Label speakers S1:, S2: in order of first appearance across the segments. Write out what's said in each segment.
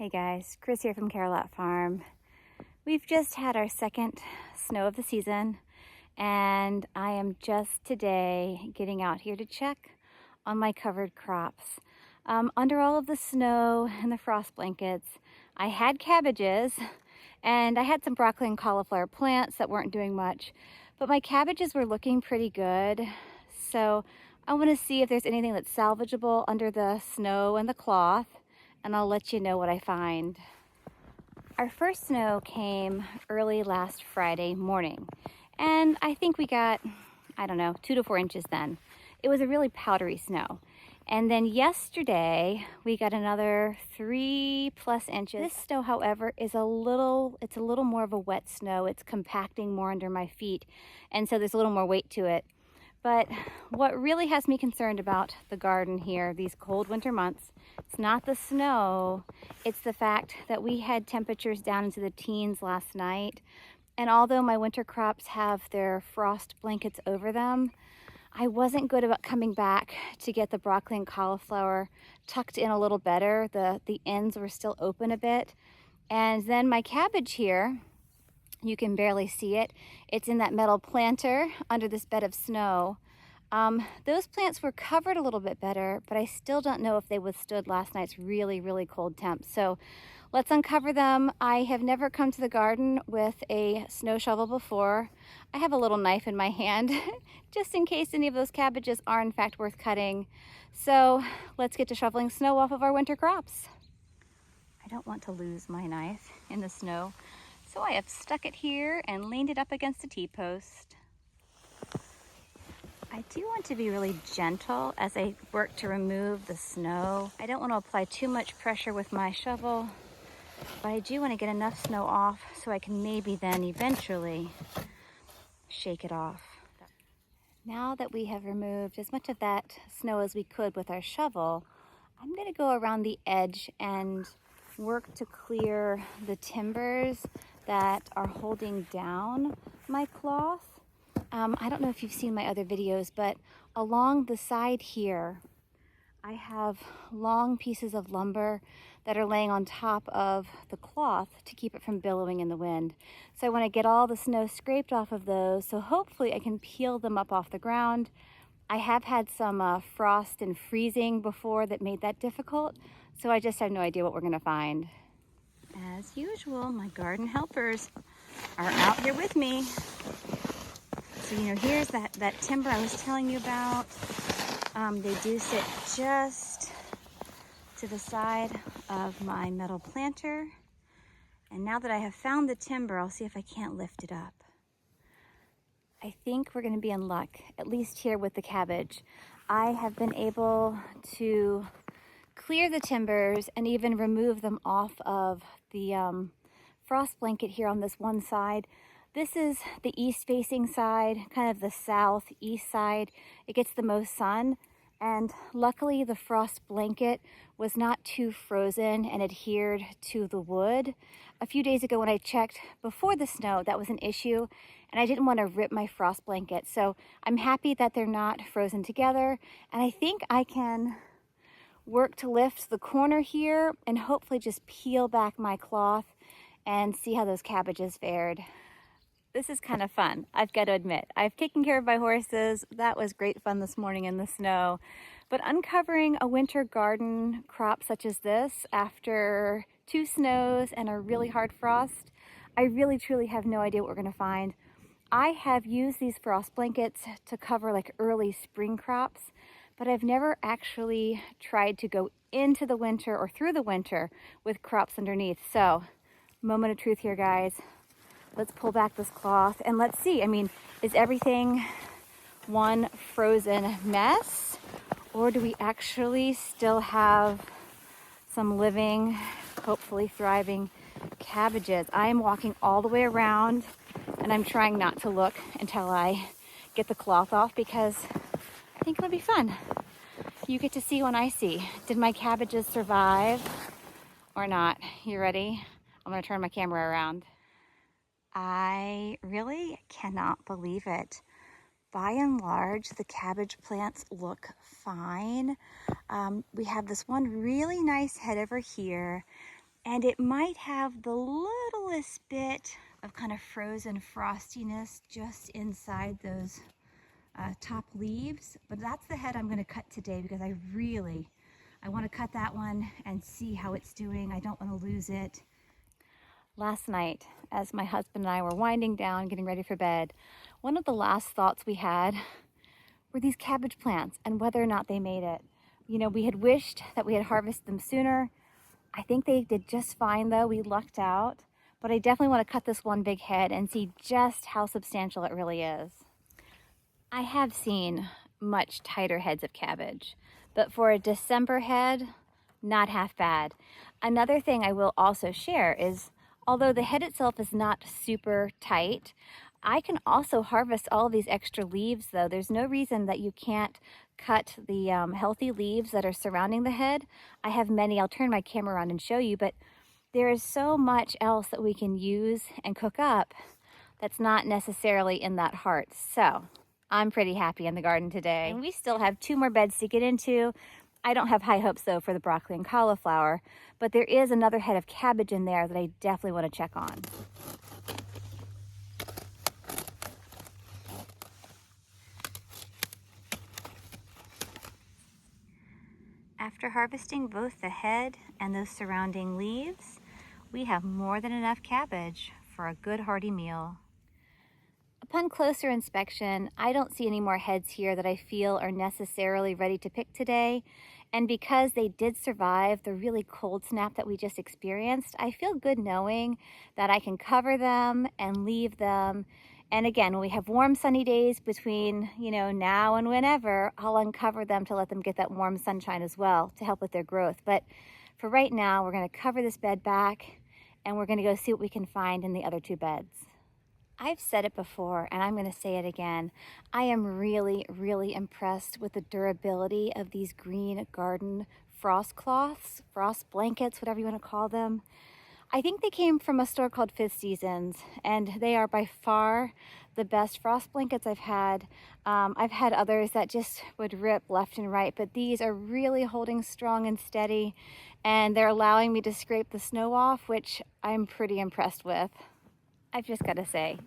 S1: Hey guys, Chris here from Carolot Farm. We've just had our second snow of the season, and I am just today getting out here to check on my covered crops. Under all of the snow and the frost blankets, I had cabbages and I had some broccoli and cauliflower plants that weren't doing much, but my cabbages were looking pretty good. So I want to see if there's anything that's salvageable under the snow and the cloth, and I'll let you know what I find. Our first snow came early last Friday morning, and I think we got, 2 to 4 inches then. It was a really powdery snow. And then yesterday we got another 3+ inches. This snow, however, it's a little more of a wet snow. It's compacting more under my feet, and so there's a little more weight to it. But what really has me concerned about the garden here, these cold winter months, it's not the snow, it's the fact that we had temperatures down into the teens last night. And although my winter crops have their frost blankets over them, I wasn't good about coming back to get the broccoli and cauliflower tucked in a little better. The ends were still open a bit. And then my cabbage here, you can barely see it. It's in that metal planter under this bed of snow. Those plants were covered a little bit better, but I still don't know if they withstood last night's really, really cold temps. So let's uncover them. I have never come to the garden with a snow shovel before. I have a little knife in my hand just in case any of those cabbages are in fact worth cutting. So let's get to shoveling snow off of our winter crops. I don't want to lose my knife in the snow, so I have stuck it here and leaned it up against a T-post. I do want to be really gentle as I work to remove the snow. I don't want to apply too much pressure with my shovel, but I do want to get enough snow off so I can maybe then eventually shake it off. Now that we have removed as much of that snow as we could with our shovel, I'm going to go around the edge and work to clear the timbers that are holding down my cloth. I don't know if you've seen my other videos, but along the side here, I have long pieces of lumber that are laying on top of the cloth to keep it from billowing in the wind. So I want to get all the snow scraped off of those, so hopefully I can peel them up off the ground. I have had some frost and freezing before that made that difficult, so I just have no idea what we're going to find. As usual, my garden helpers are out here with me. So, here's that timber I was telling you about. They do sit just to the side of my metal planter. And now that I have found the timber, I'll see if I can't lift it up. I think we're going to be in luck, at least here with the cabbage. I have been able to clear the timbers and even remove them off of the frost blanket here on this one side. This is the east-facing side, kind of the southeast side. It gets the most sun, and luckily the frost blanket was not too frozen and adhered to the wood. A few days ago when I checked before the snow, that was an issue, and I didn't want to rip my frost blanket. So I'm happy that they're not frozen together, and I think I can work to lift the corner here and hopefully just peel back my cloth and see how those cabbages fared. This is kind of fun, I've got to admit. I've taken care of my horses. That was great fun this morning in the snow. But uncovering a winter garden crop such as this after 2 snows and a really hard frost, I really truly have no idea what we're going to find. I have used these frost blankets to cover like early spring crops, but I've never actually tried to go into the winter or through the winter with crops underneath. So, moment of truth here, guys. Let's pull back this cloth and let's see. Is everything one frozen mess, or do we actually still have some living, hopefully thriving cabbages? I am walking all the way around and I'm trying not to look until I get the cloth off because I think it'll be fun. You get to see when I see. Did my cabbages survive or not? You ready? I'm gonna turn my camera around. I really cannot believe it. By and large, the cabbage plants look fine. We have this one really nice head over here, And it might have the littlest bit of kind of frozen frostiness just inside those top leaves, but that's the head I'm going to cut today because I want to cut that one and see how it's doing. I don't want to lose it. Last night, as my husband and I were winding down, getting ready for bed, one of the last thoughts we had were these cabbage plants and whether or not they made it. You know, we had wished that we had harvested them sooner. I think they did just fine though. We lucked out, but I definitely want to cut this one big head and see just how substantial it really is. I have seen much tighter heads of cabbage, but for a December head, not half bad. Another thing I will also share is, although the head itself is not super tight, I can also harvest all of these extra leaves though. There's no reason that you can't cut the healthy leaves that are surrounding the head. I have many, I'll turn my camera around and show you, but there is so much else that we can use and cook up that's not necessarily in that heart. So I'm pretty happy in the garden today. And we still have 2 more beds to get into. I don't have high hopes though for the broccoli and cauliflower, but there is another head of cabbage in there that I definitely want to check on. After harvesting both the head and those surrounding leaves, we have more than enough cabbage for a good hearty meal. Upon closer inspection, I don't see any more heads here that I feel are necessarily ready to pick today. And because they did survive the really cold snap that we just experienced, I feel good knowing that I can cover them and leave them. And again, when we have warm sunny days between, now and whenever, I'll uncover them to let them get that warm sunshine as well to help with their growth. But for right now, we're going to cover this bed back and we're going to go see what we can find in the other 2 beds. I've said it before and I'm going to say it again. I am really, really impressed with the durability of these green garden frost cloths, frost blankets, whatever you want to call them. I think they came from a store called 5th Seasons, and they are by far the best frost blankets I've had. I've had others that just would rip left and right, but these are really holding strong and steady, and they're allowing me to scrape the snow off, which I'm pretty impressed with. I've just got to say,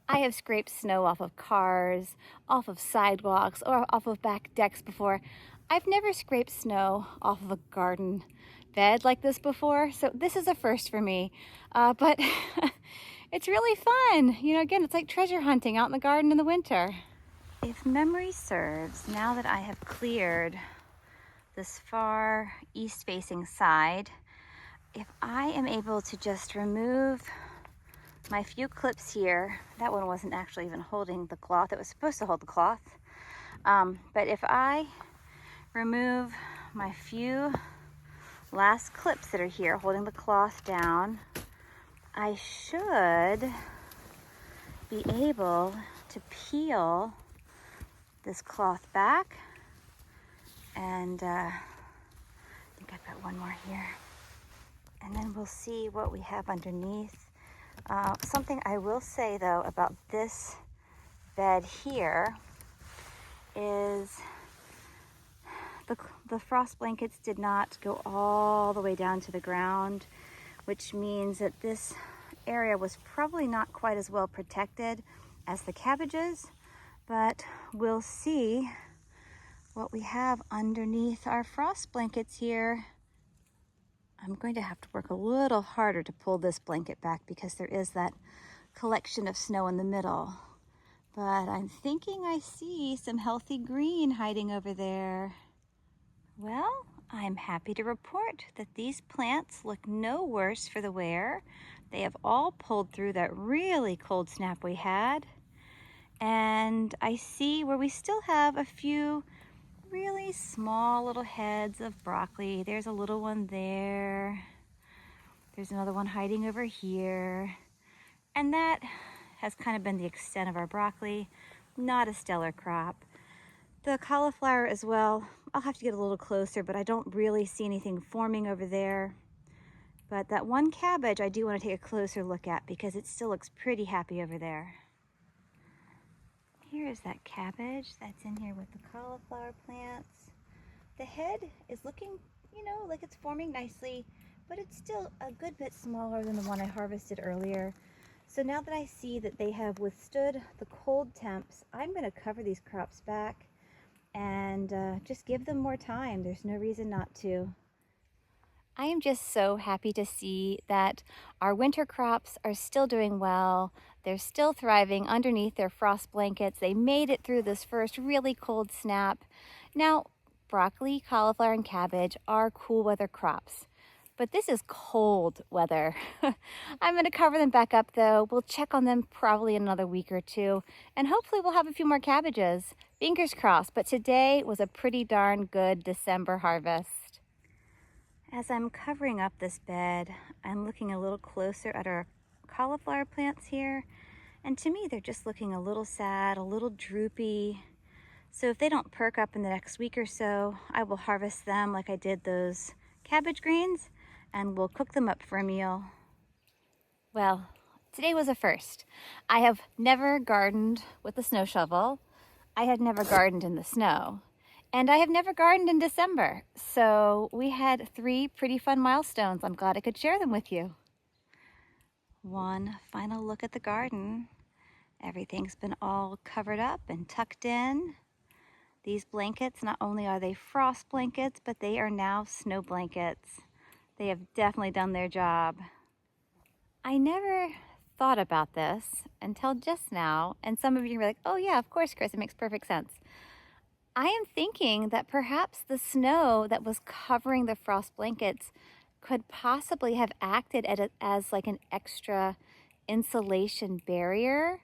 S1: I have scraped snow off of cars, off of sidewalks, or off of back decks before. I've never scraped snow off of a garden bed like this before, so this is a first for me, but it's really fun. Again, it's like treasure hunting out in the garden in the winter. If memory serves, now that I have cleared this far east-facing side, if I am able to just remove my few clips here, that one wasn't actually even holding the cloth, it was supposed to hold the cloth, but if I remove my few last clips that are here holding the cloth down, I should be able to peel this cloth back, and I think I've got one more here, and then we'll see what we have underneath. Something I will say though about this bed here is the frost blankets did not go all the way down to the ground, which means that this area was probably not quite as well protected as the cabbages, but we'll see what we have underneath our frost blankets here. I'm going to have to work a little harder to pull this blanket back because there is that collection of snow in the middle. But I'm thinking I see some healthy green hiding over there. Well, I'm happy to report that these plants look no worse for the wear. They have all pulled through that really cold snap we had. And I see where we still have a few really small little heads of broccoli. There's a little one there. There's another one hiding over here. And that has kind of been the extent of our broccoli. Not a stellar crop. The cauliflower as well, I'll have to get a little closer, but I don't really see anything forming over there. But that one cabbage I do want to take a closer look at because it still looks pretty happy over there. Here is that cabbage that's in here with the cauliflower plants. The head is looking, like it's forming nicely, but it's still a good bit smaller than the one I harvested earlier. So now that I see that they have withstood the cold temps, I'm going to cover these crops back and just give them more time. There's no reason not to. I am just so happy to see that our winter crops are still doing well. They're still thriving underneath their frost blankets. They made it through this first really cold snap. Now, broccoli, cauliflower, and cabbage are cool weather crops, but this is cold weather. I'm going to cover them back up though. We'll check on them probably in another week or two, and hopefully we'll have a few more cabbages. Fingers crossed, but today was a pretty darn good December harvest. As I'm covering up this bed, I'm looking a little closer at our cauliflower plants here, and to me they're just looking a little sad, a little droopy. So if they don't perk up in the next week or so, I will harvest them like I did those cabbage greens, and we'll cook them up for a meal. Well, today was a first. I have never gardened with a snow shovel. I had never gardened in the snow. And I have never gardened in December. So we had 3 pretty fun milestones. I'm glad I could share them with you. One final look at the garden. Everything's been all covered up and tucked in. These blankets, not only are they frost blankets, but they are now snow blankets. They have definitely done their job. I never thought about this until just now, and some of you are like, oh yeah, of course, Chris, it makes perfect sense. I am thinking that perhaps the snow that was covering the frost blankets could possibly have acted as like an extra insulation barrier.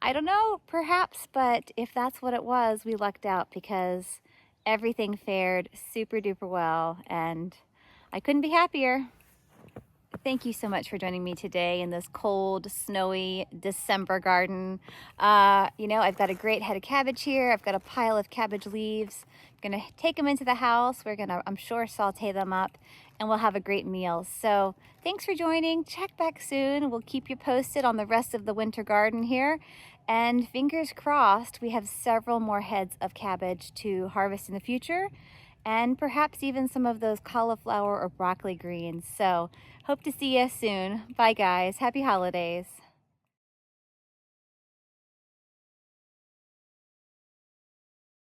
S1: I don't know, perhaps, but if that's what it was, we lucked out because everything fared super duper well and I couldn't be happier. Thank you so much for joining me today in this cold, snowy December garden. You know, I've got a great head of cabbage here. I've got a pile of cabbage leaves. I'm gonna take them into the house. We're gonna, I'm sure, saute them up and we'll have a great meal. So thanks for joining. Check back soon. We'll keep you posted on the rest of the winter garden here. And fingers crossed, we have several more heads of cabbage to harvest in the future, and perhaps even some of those cauliflower or broccoli greens. So hope to see you soon. Bye guys, happy holidays.